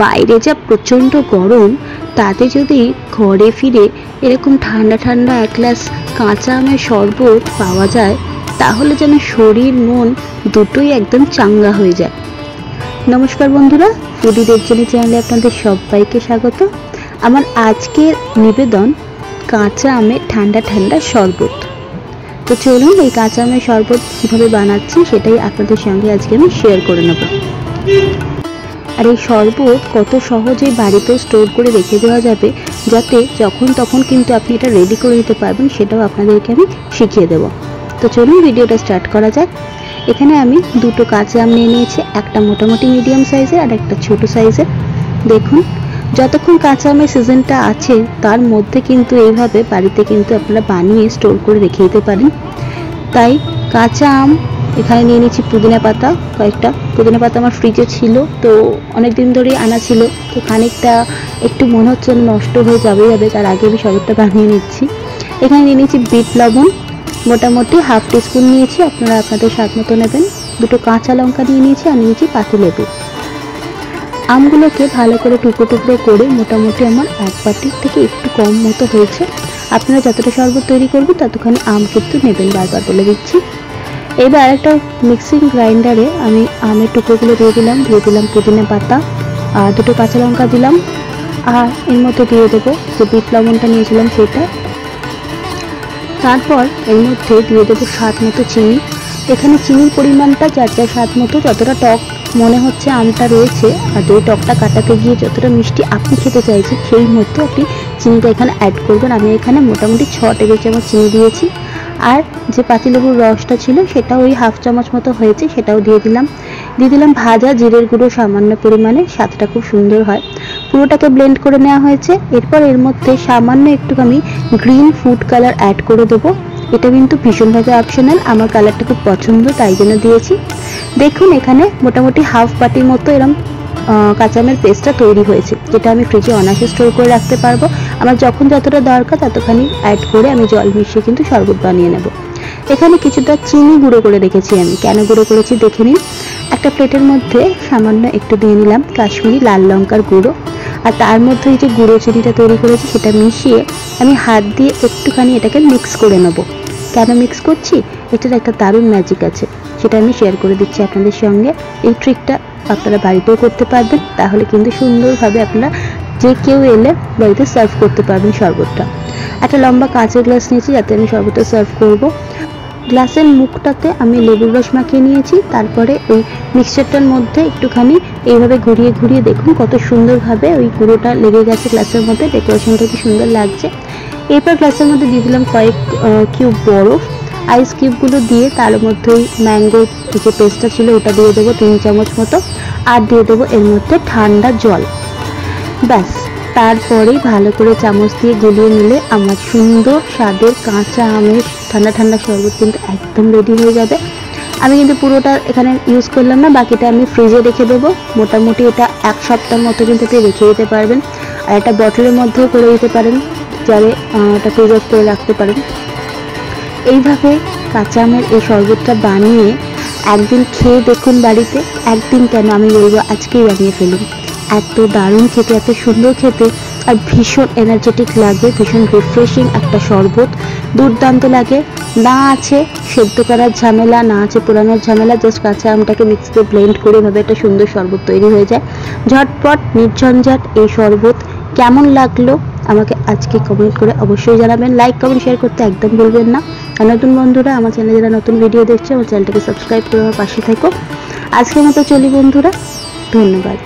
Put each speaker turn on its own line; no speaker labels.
বাইরে যা প্রচণ্ড গরম, তাতে যদি ঘরে ফিরে এরকম ঠান্ডা ঠান্ডা এক গ্লাস কাঁচা আমের শরবত পাওয়া যায়, তাহলে যেন শরীর মন দুটোই একদম চাঙ্গা হয়ে যায়। নমস্কার বন্ধুরা, ফুডি দেবযানী চ্যানেলে আপনাদের সবাইকে স্বাগত। আমার আজকের নিবেদন কাঁচা আমের ঠান্ডা ঠান্ডা শরবত। তো চলুন এই কাঁচা আমের শরবত কীভাবে বানাচ্ছি সেটাই আপনাদের সঙ্গে আজকে আমি শেয়ার করে নেব। আর এই শরবত কত সহজেই বাড়িতে স্টোর করে রেখে দেওয়া যাবে, যাতে যখন তখন কিন্তু আপনি এটা রেডি করে নিতে পারবেন, সেটাও আপনাদেরকে আমি শিখিয়ে দেব। তো চলুন ভিডিওটা স্টার্ট করা যাক। এখানে আমি দুটো কাঁচা আম নিয়ে নিয়েছি, একটা মোটামুটি মিডিয়াম সাইজের আর একটা ছোট সাইজের। দেখুন, যতক্ষণ কাঁচা আমের সিজনটা আছে তার মধ্যে কিন্তু এইভাবে বাড়িতে কিন্তু আপনারা বানিয়ে স্টোর করে রেখে দিতে পারেন। তাই কাঁচা আম এখানে নিয়ে নিচ্ছি, পুদিনা পাতা কয়েকটা। পুদিনা পাতা আমার ফ্রিজে ছিল, তো অনেক দিন ধরেই আনা ছিল, তো খানিকটা একটু মনে হচ্ছে নষ্ট হয়ে যাবে, তার আগে আমি শরবতটা বানিয়ে নিচ্ছি। এখানে নিয়ে নিচ্ছি বিট লবণ, মোটামুটি হাফ টিস্পুন নিয়েছি, আপনারা আপনাদের স্বাদ মতো নেবেন। দুটো কাঁচা লঙ্কা নিয়ে নিয়েছি, আর নিয়েছি পাতিলেবু। আমগুলোকে ভালো করে টুকরো টুকরো করে মোটামুটি আমার এক বাটির থেকে একটু কম মতো হয়েছে। আপনারা যতটা শরবত তৈরি করবেন ততখানি আম কিন্তু নেবেন, বারবার বলে দিচ্ছি। এবার একটা মিক্সিং গ্রাইন্ডারে আমি আমের টুকরোগুলো দিয়ে দিলাম পুদিনা পাতা, আর দুটো কাঁচা লঙ্কা দিলাম, আর এর মধ্যে দিয়ে দেবো যে বিট লবণটা নিয়েছিলাম সেটা। তারপর এর মধ্যে দিয়ে দেবো স্বাদ মতো চিনি। এখানে চিনির পরিমাণটা যার যার স্বাদ মতো, যতটা টক মনে হচ্ছে আমটা রয়েছে আর ওই টকটা কাটাতে গিয়ে যতটা মিষ্টি আপনি খেতে চাইছেন সেই মধ্যে আপনি চিনিটা এখানে অ্যাড করবেন। আমি এখানে মোটামুটি 6 টেবিল চামচ চিনি দিয়েছি। আর যে পাতিলেবুর রসটা ছিল সেটা ওই হাফ চামচ মতো হয়েছে, সেটাও দিয়ে দিলাম ভাজা জিরের গুঁড়ো সামান্য পরিমাণে, স্বাদটা খুব সুন্দর হয়। পুরোটাকে ব্লেন্ড করে নেওয়া হয়েছে। এরপর এর মধ্যে সামান্য একটু আমি গ্রিন ফুড কালার অ্যাড করে দেবো। এটা কিন্তু ভীষণভাবে অপশনাল, আমার কালারটা খুব পছন্দ তাই জন্য দিয়েছি। দেখুন এখানে মোটামুটি হাফ বাটির মতো এরম কাঁচা আমের পেস্টটা তৈরি হয়েছে, যেটা আমি ফ্রিজে অনায়াসে স্টোর করে রাখতে পারবো। আমার যখন যতটা দরকার ততখানি অ্যাড করে আমি জল মিশিয়ে কিন্তু শরবত বানিয়ে নেব। এখানে কিছুটা চিনি গুঁড়ো করে রেখেছি আমি, কেন গুঁড়ো করেছি দেখে নিন। একটা প্লেটের মধ্যে সামান্য একটু দিয়ে নিলাম কাশ্মীরি লাল লঙ্কার গুঁড়ো, আর তার মধ্যে যে গুঁড়ো চিনিটা তৈরি করেছি সেটা মিশিয়ে আমি হাত দিয়ে একটুখানি এটাকে মিক্স করে নেব। কেন মিক্স করছি, এটার একটা দারুণ ম্যাজিক আছে, সেটা আমি শেয়ার করে দিচ্ছি আপনাদের সঙ্গে। এই ট্রিকটা আপনারা বাড়িতেও করতে পারবেন, তাহলে কিন্তু সুন্দরভাবে আপনারা যে কেউ এলে বাড়িতে সার্ভ করতে পারবেন শরবতটা। একটা লম্বা কাঁচের গ্লাস নিয়েছি যাতে আমি শরবতটা সার্ভ করব। গ্লাসের মুখটাতে আমি লেবুর রস মাখিয়ে নিয়েছি, তারপরে ওই মিক্সচারটার মধ্যে একটুখানি এইভাবে ঘুরিয়ে ঘুরিয়ে দেখুন কত সুন্দরভাবে ওই গুঁড়োটা লেগে গেছে গ্লাসের মধ্যে, ডেকোরেশনটা কি সুন্দর লাগছে। এরপর গ্লাসের মধ্যে দিয়ে দিলাম কয়েক কিউব বরফ। আইস কিউবগুলো দিয়ে তার মধ্যে ওই ম্যাঙ্গোর যে পেস্টটা ছিল ওটা দিয়ে দেবো 3 চামচ মতো, আর দিয়ে দেবো এর মধ্যে ঠান্ডা জল। ব্যাস, তারপরেই ভালো করে চামচ দিয়ে গুলিয়ে নিলে আমার সুন্দর স্বাদের কাঁচা আমের ঠান্ডা ঠান্ডা শরবত কিন্তু একদম রেডি হয়ে যাবে। আমি কিন্তু পুরোটা এখানে ইউজ করলাম না, বাকিটা আমি ফ্রিজে রেখে দেবো। মোটামুটি এটা 1 সপ্তাহ মতো কিন্তু আপনি রেখে দিতে পারবেন, আর একটা বটলের মধ্যেও করে দিতে পারেন, যাতে এটা প্রিজার্ভ করে রাখতে পারেন। এইভাবে কাঁচা আমের এই শরবতটা বানিয়ে একদিন খেয়ে দেখুন বাড়িতে, একদিন কেন আমি বলবো আজকেই বানিয়ে ফেলুন। এত দারুণ খেতে, এত সুন্দর খেতে, আর ভীষণ এনার্জেটিক লাগে, ভীষণ রিফ্রেশিং একটা শরবত, দুর্দান্ত লাগে। না আছে সেদ্ধ করার ঝামেলা, না আছে পোড়ানোর ঝামেলা, জাস্ট কাঁচা আমটাকে মিক্সিতে ব্লেন্ড করে এভাবে একটা সুন্দর শরবত তৈরি হয়ে যায়। ঝটপট নির্ঝঞ্ঝাট এই শরবত কেমন লাগলো আমাকে আজকে কমেন্ট করে অবশ্যই জানাবেন। লাইক কমেন্ট শেয়ার করতে একদম ভুলবেন না। আর নতুন বন্ধুরা আমার চ্যানেলে যারা নতুন ভিডিও দেখছে, আমার চ্যানেলটাকে সাবস্ক্রাইব করে আমার পাশে থাকো। আজকের মতো চলি বন্ধুরা, ধন্যবাদ।